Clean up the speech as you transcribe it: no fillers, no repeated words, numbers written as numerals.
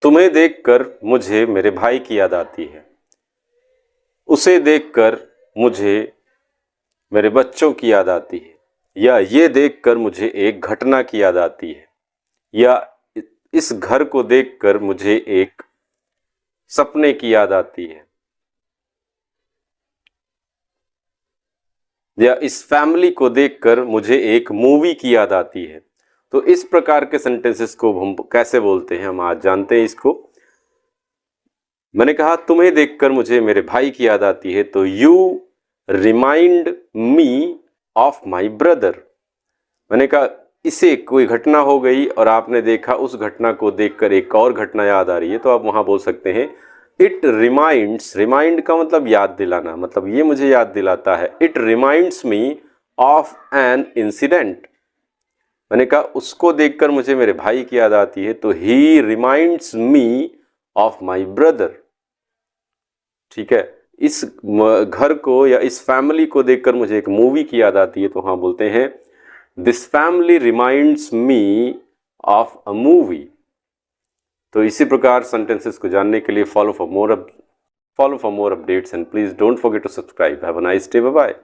तुम्हें देखकर मुझे मेरे भाई की याद आती है। उसे देखकर मुझे मेरे बच्चों की याद आती है। या ये देखकर मुझे एक घटना की याद आती है। या इस घर को देखकर मुझे एक सपने की याद आती है। या इस फैमिली को देखकर मुझे एक मूवी की याद आती है। तो इस प्रकार के सेंटेंसेस को हम कैसे बोलते हैं, हम आज जानते हैं इसको। मैंने कहा तुम्हें देखकर मुझे मेरे भाई की याद आती है, तो you remind me of my brother. मैंने कहा इसे कोई घटना हो गई और आपने देखा उस घटना को देखकर एक और घटना याद आ रही है, तो आप वहां बोल सकते हैं इट रिमाइंड्स। रिमाइंड का मतलब याद दिलाना, मतलब ये मुझे याद दिलाता है। It reminds me of an incident. मैंने कहा उसको देखकर मुझे मेरे भाई की याद आती है, तो he reminds me of my brother. ठीक है, इस घर को या इस फैमिली को देखकर मुझे एक मूवी की याद आती है, तो हाँ बोलते हैं this family reminds me of a movie. तो इसी प्रकार सेंटेंसेस को जानने के लिए follow for more updates and please don't forget to subscribe. Have a nice day, bye bye.